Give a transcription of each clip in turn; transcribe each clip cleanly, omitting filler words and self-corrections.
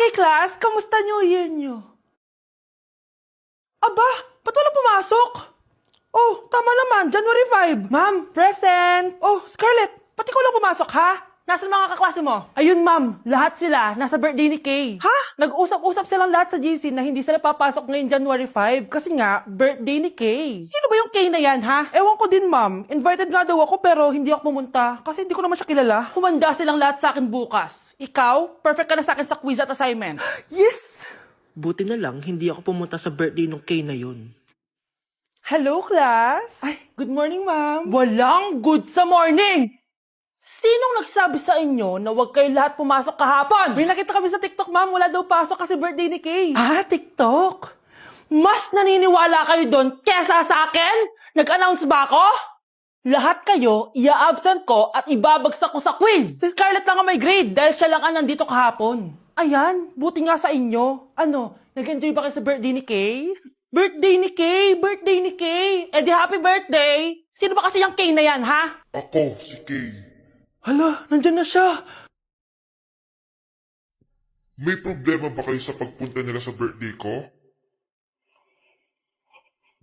Okay, class, kamusta New Year niyo? Aba, ba't wala pumasok? Oh, tama naman, January 5. Ma'am, present. Oh, Scarlett, ba't ikaw lang pumasok, ha? Nasaan mga kaklase mo? Ayun, ma'am, lahat sila nasa birthday ni Kay. Ha? Nag-usap-usap silang lahat sa GC na hindi sila papasok ngayong January 5 kasi nga, birthday ni Kay. Sino ba yung Kay na yan, ha? Ewan ko din, ma'am. Invited nga daw ako pero hindi ako pumunta kasi hindi ko naman siya kilala. Humanda silang lahat sa akin bukas. Ikaw, perfect ka na sa akin sa quiz at assignment. Yes! Buti na lang, hindi ako pumunta sa birthday nung Kay na yun. Hello, class? Ay, good morning, ma'am. Walang good sa morning! Sinong nagsabi sa inyo na huwag kayo lahat pumasok kahapon? May nakita kami sa TikTok, ma'am. Wala daw pasok kasi birthday ni Kay. Ah, TikTok? Mas naniniwala kayo doon kesa sa akin? Nag-announce ba ako? Lahat kayo, ia-absent ko at ibabagsak ko sa quiz. Si Scarlett lang ang may grade dahil siya lang ang nandito kahapon. Ayan, buti nga sa inyo. Ano, nag-enjoy ba kayo sa birthday ni Kay? Birthday ni Kay! Birthday ni Kay! Eh di happy birthday! Sino ba kasi yung Kay na yan, ha? Ako, si Kay. Hala, nandyan na siya. May problema ba kayo sa pagpunta nila sa birthday ko?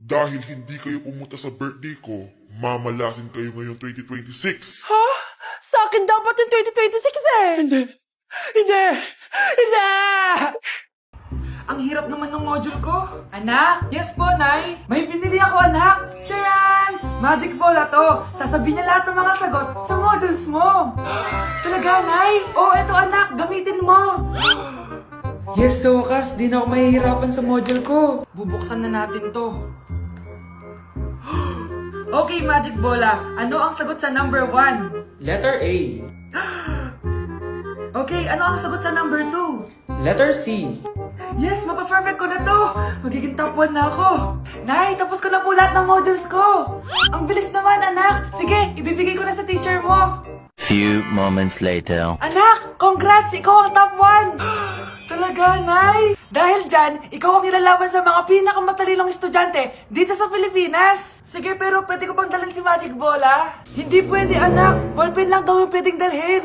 Dahil hindi kayo pumunta sa birthday ko, mamalasin kayo ngayong 2026. Ha? Sa akin dapat yung 2026 eh! Hindi! Hindi! Hindi! Ang hirap naman ng module ko. Anak? Yes po, Nay? May binili ako, anak! Siya yan! Magic Bola to! Sasabihin niya lahat ng mga sagot sa modules mo! Talaga, Nay? Oh, eto anak, gamitin mo! Yes, so wakas, di na ako mahihirapan sa module ko. Bubuksan na natin to. Okay, Magic Bola. Ano ang sagot sa number 1? Letter A. Okay, ano ang sagot sa number 2? Letter C. Yes, mapa-perfect ko na to! Magiging top 1 na ako! Nay, tapos ko na po lahat ng modules ko! Ang bilis naman, anak! Sige, ibibigay ko na sa teacher mo! Few moments later. Anak! Congrats! Ikaw ang top 1! Talaga, Nay! Dahil dyan, ikaw ang ilalaban sa mga pinakamatalinong estudyante dito sa Pilipinas! Sige, pero pwede ko pang dalhin si Magic Bola? Hindi pwede, anak! Ballpen lang daw yung pwedeng dalhin!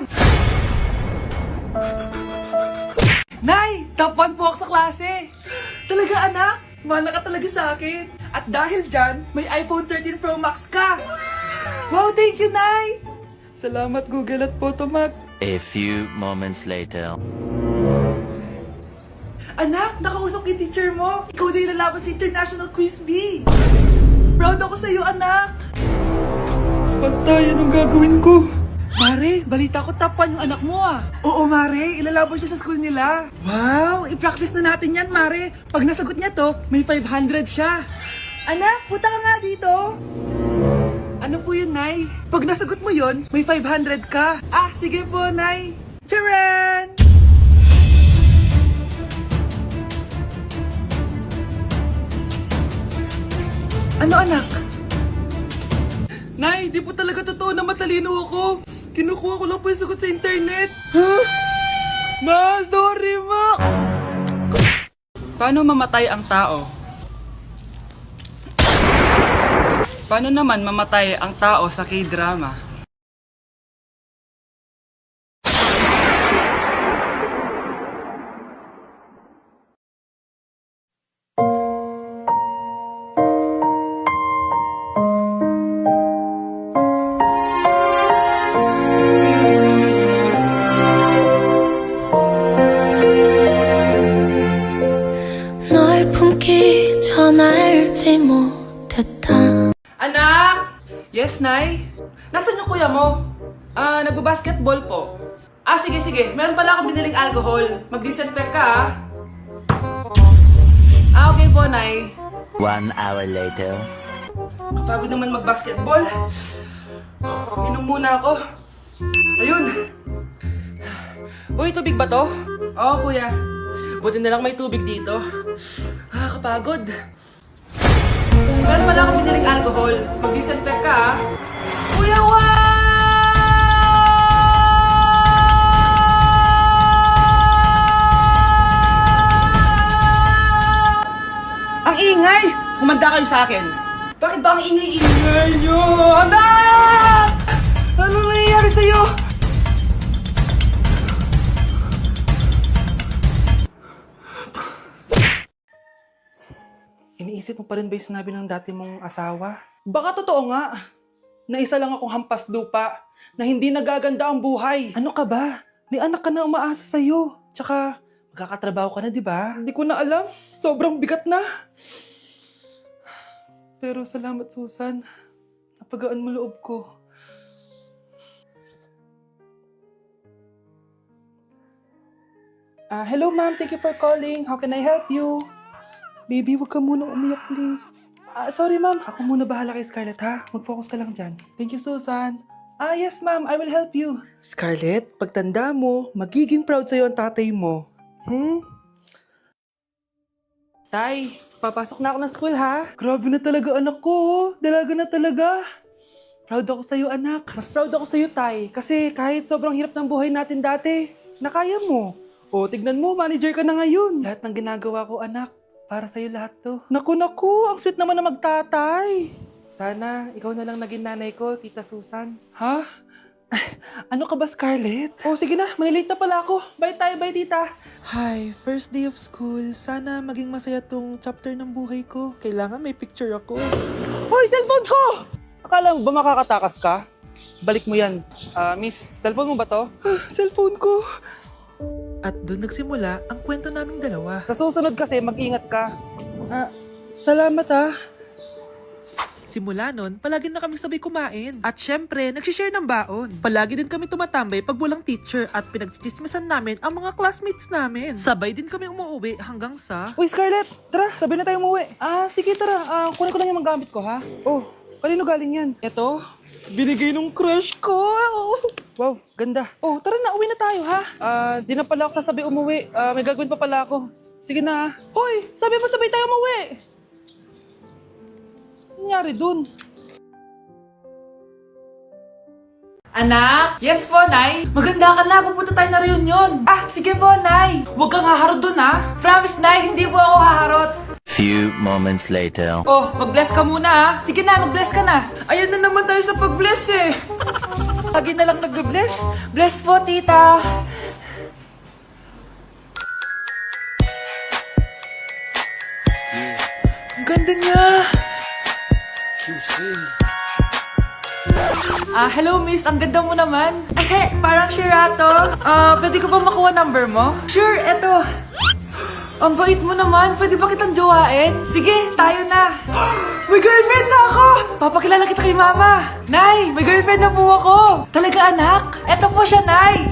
Nay! Top 1 po ako sa klase! Talaga, anak? Mana ka talaga sa akin. At dahil dyan, may iPhone 13 Pro Max ka! Wow, thank you, Nay! Salamat, Google at Photomac. A few moments later. Anak, nakausap yung teacher mo. Ikaw na yung lalaban sa International Quiz Bee. Proud ako sa'yo, anak. Patay, anong gagawin ko? Mare, balita ko top 1 yung anak mo ah. Oo, Mare, ilalaban siya sa school nila. Wow, i-practice na natin yan, Mare. Pag nasagot niya to, may 500 siya. Anak, punta ka nga dito. Ano po yun, Nay? Pag nasagot mo yun, may 500 ka. Ah, sige po, Nay. Charan! Ano, anak? Nay, di po talaga totoo na matalino ako. Kinukuha ko lang po yung sagot sa internet. Huh? Ma, sorry, ma! Paano mamatay ang tao? Paano naman mamatay ang tao sa K-drama? 널 품기 전 알지 못했다. Anak! Yes, Nay? Nasaan yung kuya mo? Nagbabasketball po. Sige. Meron pala akong biniling alcohol. Mag-disinfect ka, okay po, Nay. 1 hour later. Pagod naman mag-basketball. Inom muna ako. Ayun! Uy, tubig ba to? Oo, kuya. Buti na lang may tubig dito. Kapagod. Meron pala akong biniling alcohol. Mag-disinfect ka, Kuya, Ang ingay! Humanda kayo sa akin. Bakit ba ang ingay-ingay nyo? Anak! Ano nangyayari sa'yo? Iniisip mo pa rin ba yung sinabi ng dati mong asawa? Baka totoo nga. Na isa lang akong hampas lupa. Na hindi nagaganda ang buhay. Ano ka ba? May anak ka na umaasa sa'yo. Tsaka, magkakatrabaho ka na, di ba? Hindi ko na alam. Sobrang bigat na. Pero salamat, Susan. Napagaan mo loob ko. Hello, ma'am. Thank you for calling. How can I help you? Baby, wag ka muna umiyak, please. Sorry, ma'am. Ako muna bahala kay Scarlett, ha? Mag-focus ka lang dyan. Thank you, Susan. Yes, ma'am. I will help you. Scarlett, pagtanda mo, magiging proud sa'yo ang tatay mo. Tay, papasok na ako ng school, ha? Grabe na talaga, anak ko. Dalaga na talaga. Proud ako sa'yo, anak. Mas proud ako sa'yo, Tay. Kasi kahit sobrang hirap ng buhay natin dati, nakaya mo. O, tignan mo, manager ka na ngayon. Lahat ng ginagawa ko, anak, para sa'yo lahat to. Naku, ang sweet naman na magtatay. Sana, ikaw na lang naging nanay ko, Tita Susan. Ha? Ano ka ba, Scarlett? Oh, sige na, malilate na pala ako. Bye tayo, bye, Tita. Hi, first day of school. Sana maging masaya tong chapter ng buhay ko. Kailangan may picture ako. Hoy, cellphone ko! Akala mo ba makakatakas ka? Balik mo yan. Miss, cellphone mo ba to? Cellphone ko. At doon nagsimula ang kwento naming dalawa. Sa susunod kasi, mag-ingat ka. Salamat ha. Simula nun, palagi na kami sabay kumain. At syempre, nagsishare ng baon. Palagi din kami tumatambay pag walang teacher at pinagchichismisan namin ang mga classmates namin. Sabay din kami umuwi hanggang sa... Uy, Scarlett! Tara, sabay na tayo umuwi. Sige tara. Kunin ko lang yung mga gamit ko, ha? Oh, kanino galing yan? Eto, binigay nung crush ko. Wow, ganda. Oh, tara na, uwi na tayo, ha? Di na pala ako sasabay umuwi. May gagawin pa pala ako. Sige na. Hoy, sabi mo sabay tayo umuwi. Ano nangyari dun? Anak? Yes po, Nay. Maganda ka na. Pupunta tayo na reunion. Sige po, Nay. Huwag kang haharot dun, ha? Promise, Nay. Hindi po ako haharot. Few moments later. Oh, mag-bless ka muna, ha? Sige na, mag-bless ka na. Ayan na naman tayo sa pag-bless, eh. Lagi na lang nag-bless. Bless po, tita. Ganda niya. Hello, miss. Ang ganda mo naman. Parang Shirato. Pwede ko ba makuha number mo? Sure, eto. Ang bait mo naman. Pwede ba kitang jowain? Sige, tayo na. May girlfriend na ako! Papakilala kita kay mama. Nay, may girlfriend na po ako. Talaga, anak? Eto po siya, Nay.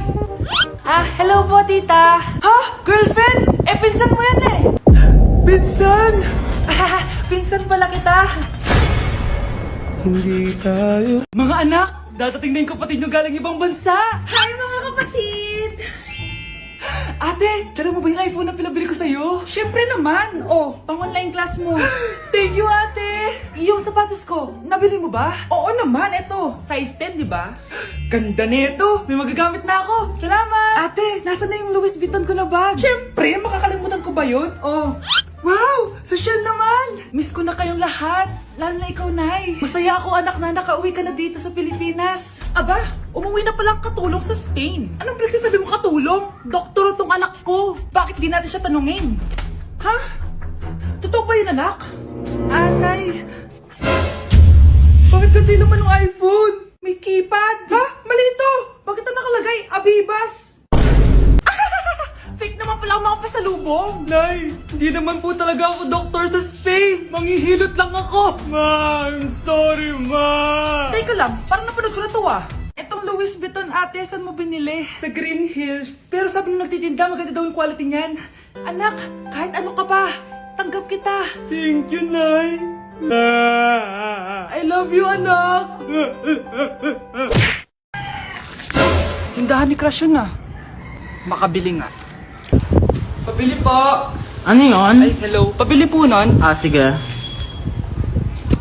Hello po, tita. Ha? Girlfriend? Pinsan mo yan eh. Pinsan? Pinsan pala kita. Hindi tayo. Mga anak, dadating na yung kapatid nyo galing ibang bansa. Hi, mga kapatid! Ate, dala mo ba yung iPhone na pinabili ko sa'yo? Siyempre naman. Oh, pang-online class mo. Thank you, ate. Yung sapatos ko, nabili mo ba? Oo naman, eto. Size 10, di ba? Ganda nito. May magagamit na ako. Salamat. Ate, nasa na yung Louis Vuitton ko na bag? Siyempre, makakalimutan ko ba yun? Oh. Wow! Social naman! Miss ko na kayong lahat. Lalo na ikaw, Nay. Masaya ako, anak, na nakauwi ka na dito sa Pilipinas. Aba, umuwi na palang katulong sa Spain. Anong pinagsasabi mo katulong? Doktor tong anak ko. Bakit di natin siya tanungin? Ha? Totoo ba yun, anak? Nay. Bakit ganti naman ng iPhone? May keypad. Ha? Mali ito. Bakit na nakalagay? Abibas. Fake naman pala ang mga pasalubong. Nay, hindi naman po talaga ako doktor sa Spain. Manghihilot lang ako. Ma, I'm sorry, ma. Teka lang, parang napanood ko na to Etong Louis Vuitton, ate, saan mo binili? Sa Green Hills. Pero sabi nung nagtitinda, maganda daw yung quality niyan. Anak, kahit ano ka pa, tanggap kita. Thank you, Nay. I love you, anak. Tindahan ni Crush yun Makabili nga. Pabili po. Ano yun? Ay, hello. Pabili po nun. Sige.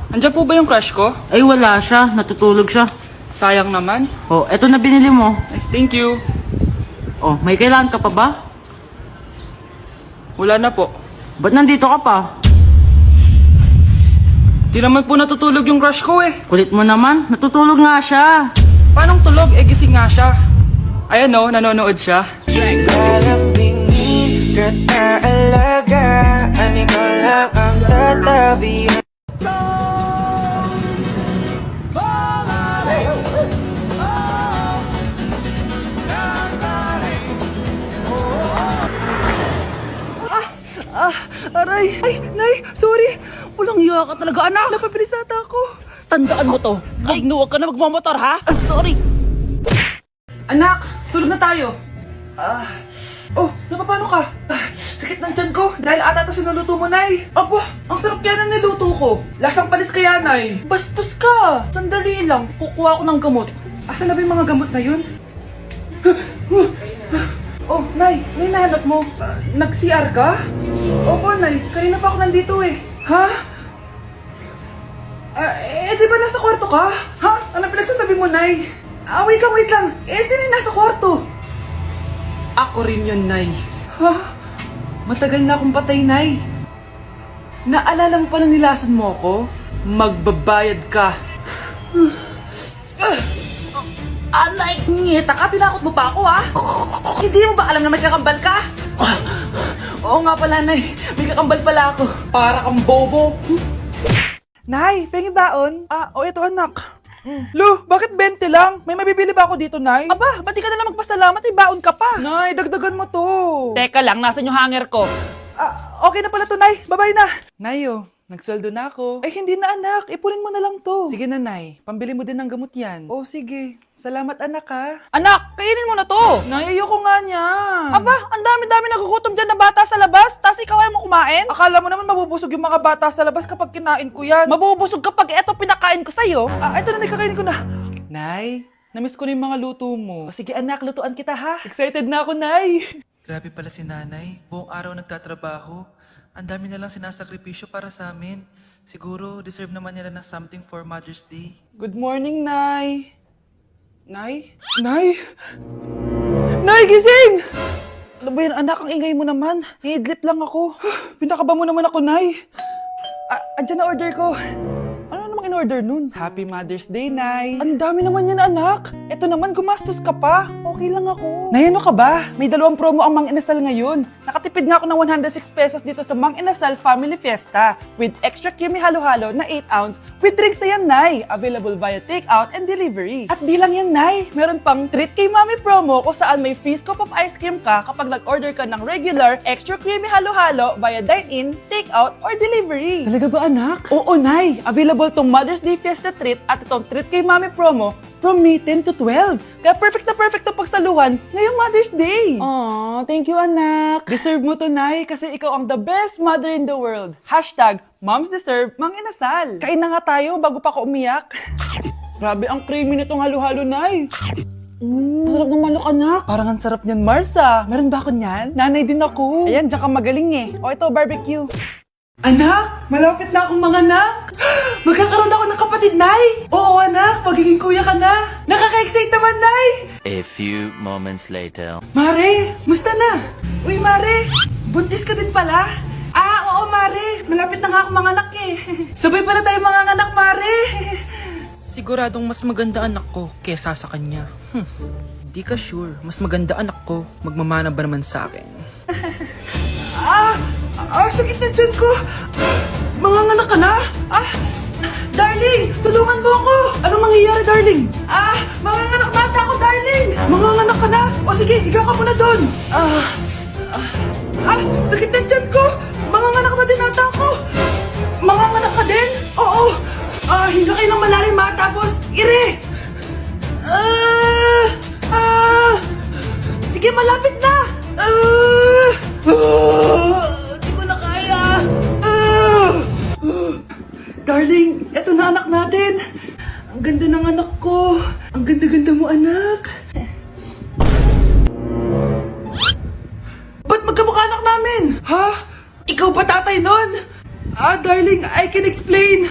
Andiyan po ba yung crush ko? Ay, wala siya. Natutulog siya. Sayang naman. Oh, eto na binili mo. Ay, thank you. Oh, may kailangan ka pa ba? Wala na po. Ba't nandito ka pa? Di naman po natutulog yung crush ko eh. Kulit mo naman. Natutulog nga siya. Paanong tulog? Gising nga siya. Ayan nanonood siya. Girl, I'm pingin, girl, alaga. Ani ko lang ang therapy. Aray! Ay, Nay! Sorry! Walang iya ka talaga, anak! Napabilis ata ako! Tandaan mo to! Ay, huwag ka na magmamotor, ha? Sorry! Anak! Tulog na tayo! Oh, napapano ka? Sakit ng tiyan ko dahil ata ito sinuluto mo, Nay! Aba, ang sarap kaya na niluto ko! Lasang panis kaya, Nay! Bastos ka! Sandali lang, kukuha ko ng gamot. Asan na ba yung mga gamot na yun? Oh, Nay, may nahanap mo. Nag-CR ka? Opo, Nay. Kanina pa ako nandito eh. Ha? Di ba nasa kwarto ka? Ha? Ano pinagsasabi mo, Nay? Wait lang. Sino yung nasa kwarto? Ako rin yun, Nay. Ha? Matagal na akong patay, Nay. Naalala mo pa na nilason mo ako? Magbabayad ka. Anay, ngita ka, tinakot mo pa ako, ha? Hindi mo ba alam na may kakambal ka? Oo nga pala, Nay. May kakambal pala ako. Para kang bobo. Nay, pengi baon? Ito anak. Lu, bakit 20 lang? May mabibili ba ako dito, Nay? Aba, ba't di ka na lang magpasalamat? May baon ka pa. Nay, dagdagan mo to. Teka lang, nasan yung hanger ko? Okay na pala to, Nay. Bye-bye na. Nayo, nagsweldo na ako. Ay, hindi na, anak. Ipunin mo na lang to. Sige na, Nay. Pambili mo din ng gamot yan. Oh, sige. Salamat, anak, ha. Anak, kainin mo na to. Nay, ayoko nga niya. Aba, ang dami-dami nagugutom dyan na bata sa labas, tas ikaw ay mo kumain? Akala mo naman mabubusog yung mga bata sa labas kapag kinain ko yan. Mabubusog kapag eto pinakain ko sa'yo? Ito na, kakainin ko na. Nay, namiss ko na yung mga luto mo. Sige, anak, lutuan kita, ha. Excited na ako, Nay. Grabe pala si nanay. Buong araw nagtatrabaho. Ang dami na lang sinasakripisyo para sa amin. Siguro, deserve naman nila ng something for Mother's Day. Good morning, Nay. Nay? Nay? Nay, gising! Ano ba yan, anak? Ang ingay mo naman. Hidlip lang ako. Pinakaba mo naman ako, Nay. Andyan na order ko. Ano namang in-order nun? Happy Mother's Day, Nay. Ang dami naman yan, anak. Ito naman, gumastos ka pa. Okay lang ako. Nay, ano ka ba? May 2 promo ang Mang Inasal ngayon. Nakatipid nga ako ng 106 pesos dito sa Mang Inasal Family Fiesta with extra creamy halo-halo na 8 ounce with drinks na yan, Nay. Available via takeout and delivery. At di lang yan, Nay. Meron pang Treat Kay Mami promo kung saan may free scoop of ice cream ka kapag nag-order ka ng regular extra creamy halo-halo via dine-in, takeout, or delivery. Talaga ba, anak? Oo, Nay. Available tong Mother's Day Fiesta Treat at itong Treat Kay Mami promo from May 10 to 12. Kaya perfect na pagsaluhan ngayong Mother's Day. Aww, thank you, anak. Deserve mo to, Nay, kasi ikaw ang the best mother in the world. #Moms deserve Mang Inasal. Kain na nga tayo bago pa ako umiyak. Grabe ang creamy nitong halo-halo, Nay. Sarap ng manok, anak. Parang ang sarap niyan, Marsa. Meron ba ako niyan? Nanay din ako. Ayan, diyan ka magaling eh. O ito, barbecue. Anak, malapit na akong manganak. Magkakaroon ako ng kapatid, Nay. Oo, anak, magiging kuya ka na. Nakaka-excite naman, Nay. A few moments later. Mare, musta na? Uy, Mare, buntis ka din pala? Oo, Mare, malapit na nga akong manganak eh. Sabay pala tayo manganak, Mare. Siguradong mas maganda anak ko kesa sa kanya. Di ka sure, mas maganda anak ko. Magmamana ba naman sa akin? Sakit na dyan ko. Manganganak ka na? Darling, tulungan mo ako. Anong mangyayari, darling? Manganganak na ata ako, darling. Manganganak ka na? O sige, ikaw ka muna doon. Sakit na dyan ko. Manganganak na din ata ako. Manganganak ka din? Oo. Hinga kayo ng malalim, ha? Tapos, ire. Sige, malapit na. Di ko na kaya. Darling, eto na anak natin. Ang ganda ng anak ko. Ang ganda-ganda mo, anak. Ba't magkamukha anak namin? Ha? Ikaw ba tatay nun? Darling, I can explain.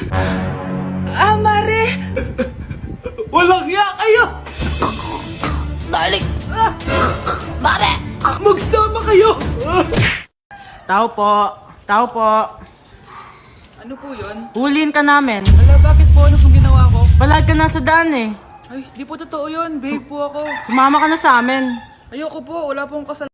Mare. Walang hiya kayo. Darling. Mare. Magsama kayo. Tao po. Ano po yun? Huliin ka namin. Wala, bakit po? Ano pong ginawa ko? Palag ka na sa daan eh. Ay, di po totoo yun. Behave po ako. Sumama ka na sa amin. Ayoko po. Wala pong kasalanan.